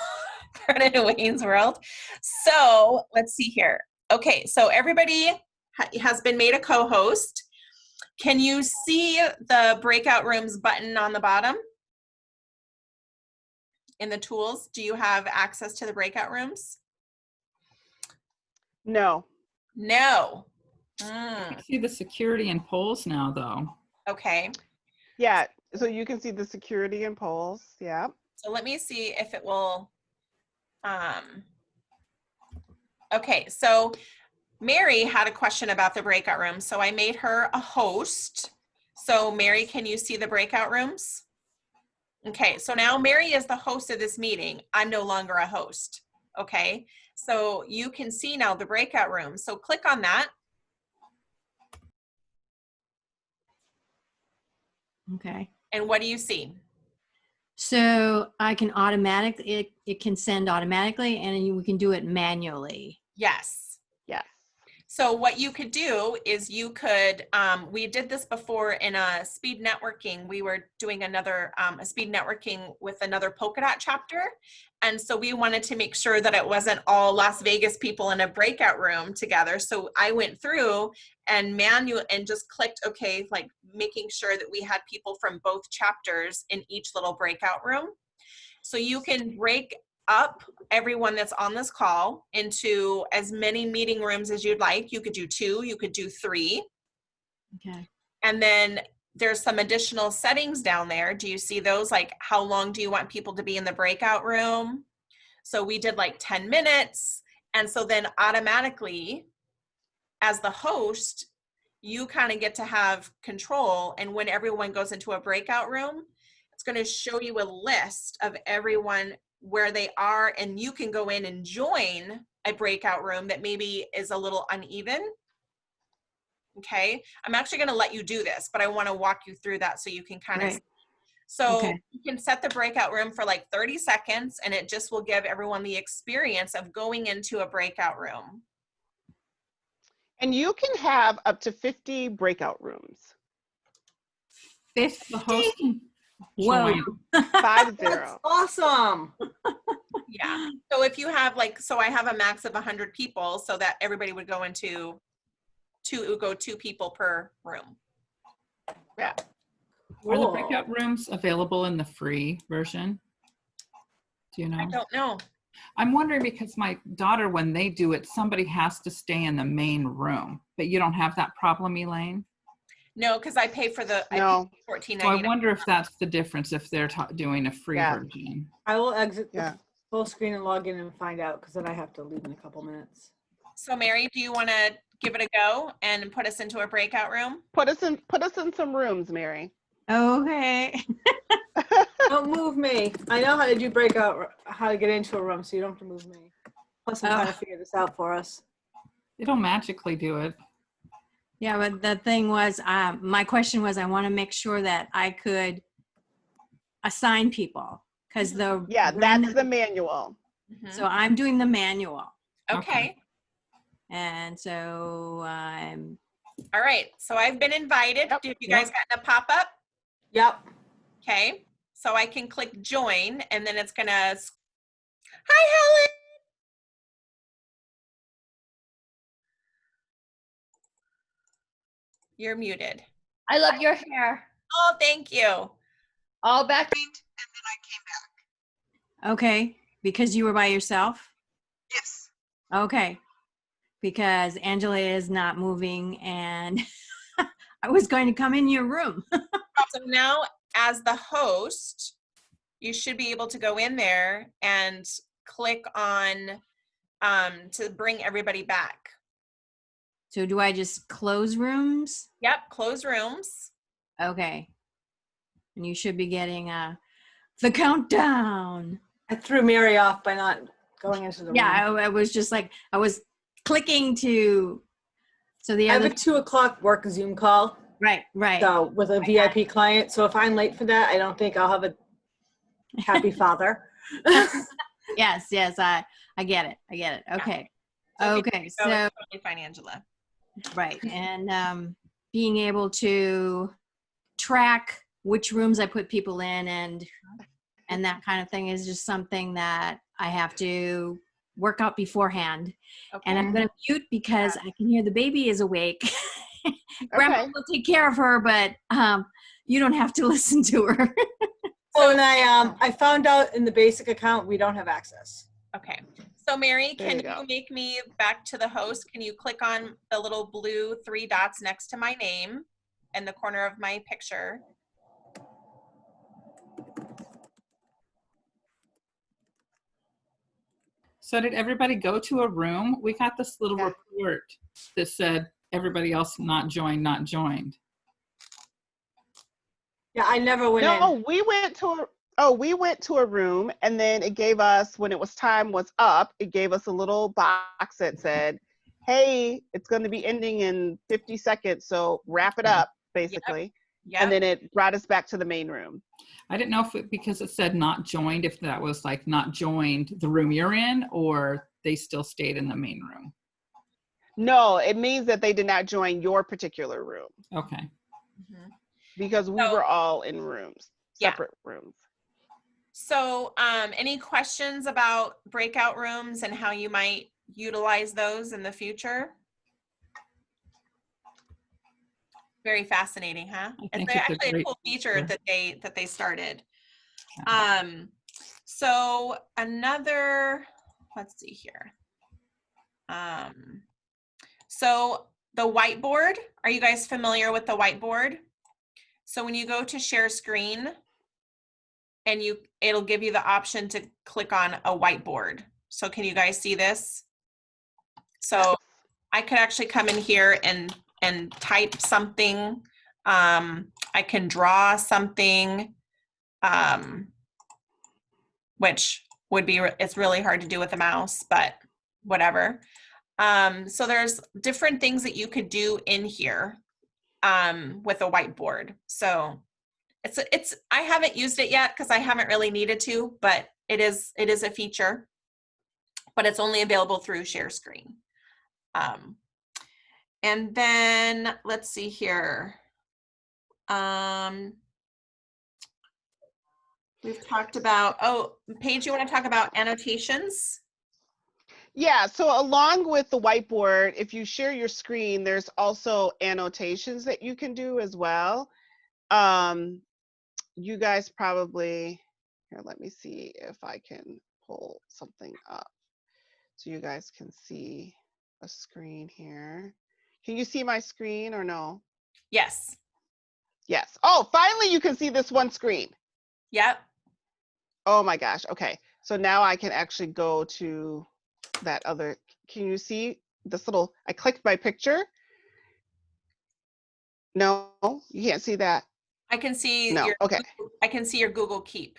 turn into Wayne's World. So let's see here. Okay, so everybody has been made a co-host. Can you see the breakout rooms button on the bottom? In the tools, do you have access to the breakout rooms? No. I can see the security and polls now, though. Okay. Yeah, so you can see the security and polls. Yeah. So let me see if it will. Okay, so Mary had a question about the breakout room, so I made her a host. So Mary, can you see the breakout rooms? Okay, so now Mary is the host of this meeting. I'm no longer a host. Okay, so you can see now the breakout room. So click on that. Okay. And what do you see? So I can it can send automatically, and we can do it manually. Yes. Yes. So what you could do is you could, we did this before in a speed networking. We were doing a speed networking with another polka dot chapter. And so we wanted to make sure that it wasn't all Las Vegas people in a breakout room together. So I went through and just clicked, okay, like making sure that we had people from both chapters in each little breakout room. So you can break up everyone that's on this call into as many meeting rooms as you'd like. You could do 2, you could do 3. Okay. And then there's some additional settings down there. Do you see those? Like, how long do you want people to be in the breakout room? So we did like 10 minutes. And so then automatically, as the host, you kind of get to have control. And when everyone goes into a breakout room, it's going to show you a list of everyone where they are, and you can go in and join a breakout room that maybe is a little uneven. Okay, I'm actually going to let you do this, but I want to walk you through that so you can kind of. So Okay. you can set the breakout room for like 30 seconds, and it just will give everyone the experience of going into a breakout room. And you can have up to 50 breakout rooms. 50? The host can Whoa. join. 50. That's awesome. Yeah. So if you have so I have a max of 100 people, so that everybody would go into 2 people per room. Yeah. Are the Cool. breakout rooms available in the free version? Do you know? I don't know. I'm wondering because my daughter, when they do it, somebody has to stay in the main room. But you don't have that problem, Elaine? No, because I pay for the No. I pay So I $14.99. wonder if that's the difference if they're doing a free Yeah. version. I will exit Yeah. the full screen and log in and find out, because then I have to leave in a couple minutes. So Mary, do you want to give it a go and put us into a breakout room? Put us in some rooms, Mary. Okay. Don't move me. I know how to do breakout, how to get into a room, so you don't have to move me. Plus, I'm trying to figure this out for us. It'll magically do it. Yeah, but the thing was, my question was, I want to make sure that I could assign people, because Yeah, that's the manual. Mhm. So I'm doing the manual. Okay. And so I'm, All right. So I've been invited. Yep. Have you guys gotten a pop-up? Yep. Okay. So I can click join and then it's gonna, hi Helen. You're muted. I love your hair. Oh, thank you. All back. okay, because you were by yourself? Yes. Okay, because Angela is not moving and I was going to come in your room. So now as the host, you should be able to go in there and click on to bring everybody back. So do I just close rooms? Yep, close rooms. Okay. And you should be getting the countdown. I threw Mary off by not going into the Yeah, room. I was just like, I was clicking to, so the I have other, a 2:00 work Zoom call, right. so with a VIP client. So if I'm late for that, I don't think I'll have a happy father. Yes, I get it. Okay. So if you Okay, go, it's so, totally fine, Angela. right. And being able to track which rooms I put people in and that kind of thing is just something that I have to work out beforehand. And I'm Okay. going to mute because I can hear the baby is awake. Grandma will take care of her, but you don't have to listen to her. So and I found out in the basic account we don't have access. Okay. So Mary, There can you go. you make me back to the host? Can you click on the little blue 3 dots next to my name in the corner of my picture? So did everybody go to a room? We got this little Yeah. report that said everybody else not joined, not joined. Yeah, I never went in. No, we went to a room, and then it gave us, when it was time was up, it gave us a little box that said, hey, it's going to be ending in 50 seconds, so wrap it up, basically. Yep. And then it brought us back to the main room. I didn't know if it, because it said not joined, if that was like not joined the room you're in, or they still stayed in the main room. No, it means that they did not join your particular room Okay. Mhm. because we So- were all in rooms, Yeah. separate rooms. So any questions about breakout rooms and how you might utilize those in the future? Very fascinating, huh? I think It's it's a actually a great cool feature feature. that they started. Yeah. So another, let's see here. So the whiteboard, are you guys familiar with the whiteboard? So when you go to share screen and it'll give you the option to click on a whiteboard. So can you guys see this? So I could actually come in here and type something. I can draw something, which would be, it's really hard to do with a mouse, but whatever. So there's different things that you could do in here with a whiteboard. So it's I haven't used it yet because I haven't really needed to, but it is a feature, but it's only available through share screen. And then let's see here. We've talked about, Paige, you want to talk about annotations? Yeah, so along with the whiteboard, if you share your screen, there's also annotations that you can do as well. You guys probably, here, let me see if I can pull something up so you guys can see a screen here. Can you see my screen or no? Yes. Yes. Oh, finally you can see this one screen. Yep. Oh my gosh. Okay. So now I can actually go to that other, can you see this little, I clicked my picture. No, you can't see that. I can see No. Okay. I can see your Google Keep.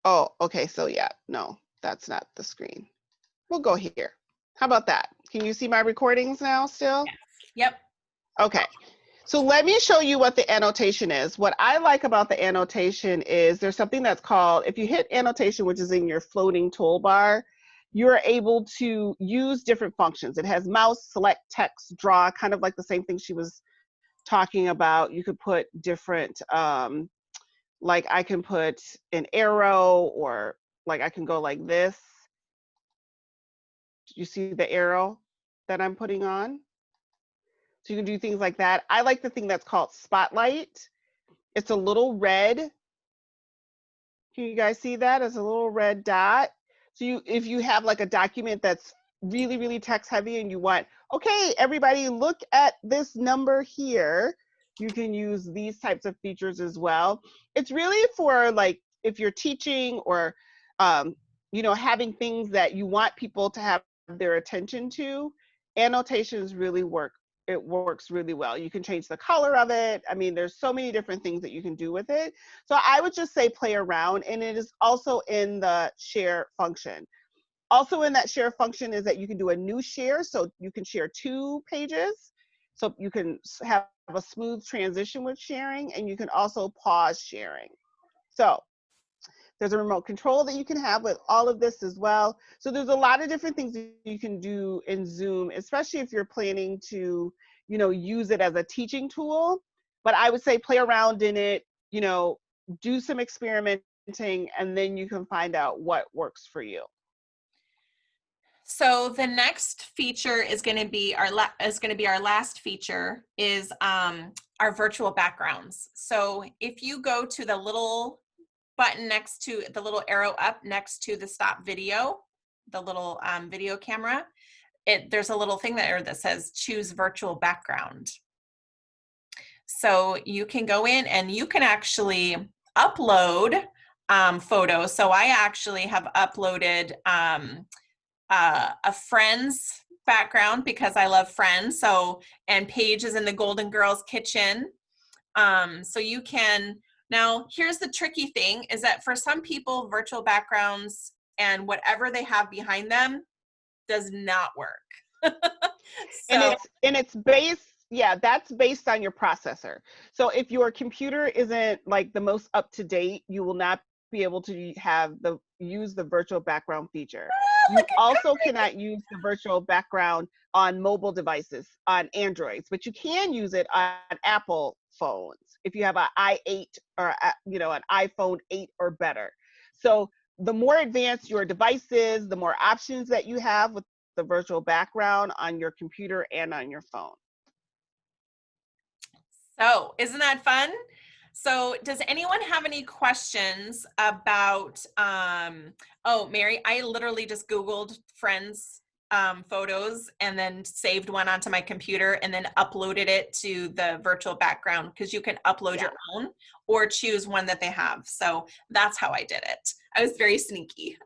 Oh, okay. So yeah, no, that's not the screen. We'll go here. How about that? Can you see my recordings now still? Yep. Okay. So let me show you what the annotation is. What I like about the annotation is there's something that's called, if you hit annotation, which is in your floating toolbar, you're able to use different functions. It has mouse, select, text, draw, kind of like the same thing she was talking about. You could put different, like I can put an arrow, or like I can go like this. You see the arrow that I'm putting on? So you can do things like that. I like the thing that's called Spotlight. It's a little red. Can you guys see that? It's a little red dot. So if you have like a document that's really, really text heavy and you want, okay, everybody look at this number here, you can use these types of features as well. It's really for like, if you're teaching or, having things that you want people to have their attention to, annotations really work. It works really well. You can change the color of it. I mean, there's so many different things that you can do with it. So I would just say play around, and it is also in the share function. Also in that share function is that you can do a new share, so you can share 2 pages. So you can have a smooth transition with sharing, and you can also pause sharing. So there's a remote control that you can have with all of this as well. So there's a lot of different things that you can do in Zoom, especially if you're planning to, use it as a teaching tool. But I would say play around in it, do some experimenting, and then you can find out what works for you. So the next feature is going to be our last feature is our virtual backgrounds. So if you go to the little button next to the little arrow up next to the stop video, the little video camera, there's a little thing there that says choose virtual background. So you can go in and you can actually upload photos. So I actually have uploaded a Friends background because I love Friends. So, and Paige is in the Golden Girls kitchen. So you can, now here's the tricky thing is that for some people, virtual backgrounds and whatever they have behind them does not work. So, and it's based, yeah, that's based on your processor. So if your computer isn't like the most up to date, you will not be able to use the virtual background feature. You also cannot use the virtual background on mobile devices, on Androids, but you can use it on Apple phones if you have an i8 or an iPhone 8 or better. So the more advanced your device is, the more options that you have with the virtual background on your computer and on your phone. So isn't that fun? So does anyone have any questions about, oh, Mary, I literally just Googled Friends photos and then saved one onto my computer and then uploaded it to the virtual background because you can upload your own or choose one that they have. So that's how I did it. I was very sneaky.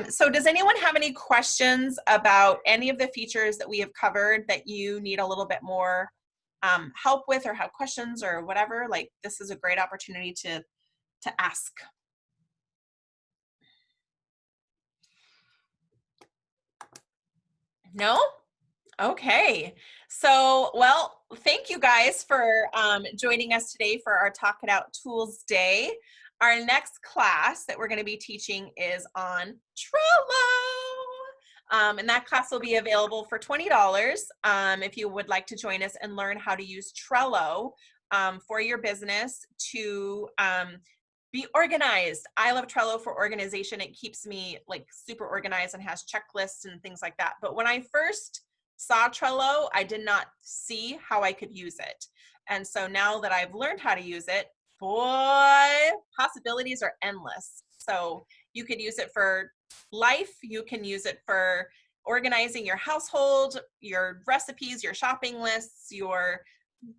So does anyone have any questions about any of the features that we have covered that you need a little bit more help with or have questions or whatever? Like, this is a great opportunity to ask. No? Okay. So, well, thank you guys for joining us today for our Talk It Out Toolsday. Our next class that we're going to be teaching is on Trello. And that class will be available for $20 if you would like to join us and learn how to use Trello for your business to be organized. I love Trello for organization. It keeps me like super organized and has checklists and things like that. But when I first saw Trello, I did not see how I could use it. And so now that I've learned how to use it, boy, possibilities are endless. So you could use it for life. You can use it for organizing your household, your recipes, your shopping lists, your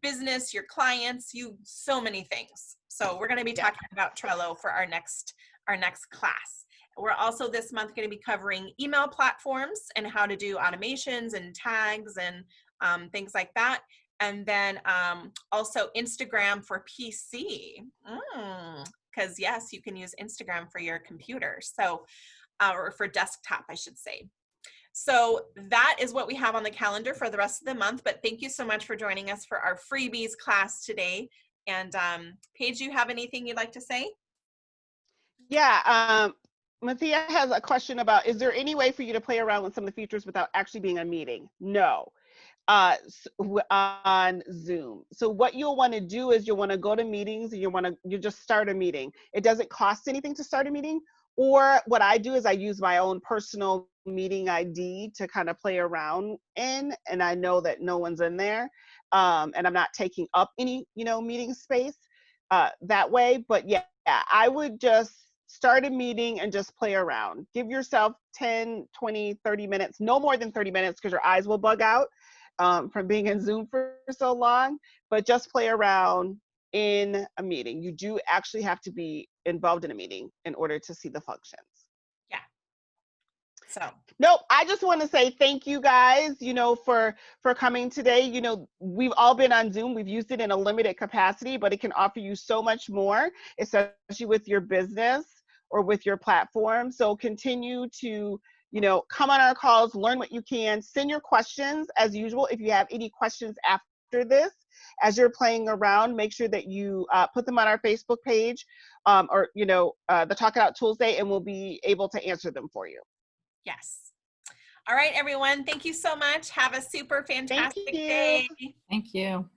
business, your clients, so many things. So we're going to be talking about Trello for our next class. We're also this month going to be covering email platforms and how to do automations and tags and things like that. And then also Instagram for PC. Because yes, you can use Instagram for your computer. So, or for desktop, I should say. So that is what we have on the calendar for the rest of the month. But thank you so much for joining us for our freebies class today. And Paige, you have anything you'd like to say? Yeah, Mathia has a question about, is there any way for you to play around with some of the features without actually being a meeting? No. On Zoom. So what you'll want to do is you'll want to go to meetings and you just start a meeting. It doesn't cost anything to start a meeting. Or what I do is I use my own personal meeting ID to kind of play around in, and I know that no one's in there, and I'm not taking up any, meeting space that way. But yeah, I would just start a meeting and just play around. Give yourself 10, 20, 30 minutes, no more than 30 minutes because your eyes will bug out from being in Zoom for so long, but just play around in a meeting. You do actually have to be involved in a meeting in order to see the functions. Yeah. So. Nope. I just want to say thank you guys, for coming today. We've all been on Zoom. We've used it in a limited capacity, but it can offer you so much more, especially with your business or with your platform. So continue to, come on our calls, learn what you can, send your questions as usual. If you have any questions after this, as you're playing around, make sure that you put them on our Facebook page or, the Talk It Out Toolsday, and we'll be able to answer them for you. Yes. All right, everyone. Thank you so much. Have a super fantastic day. Thank you.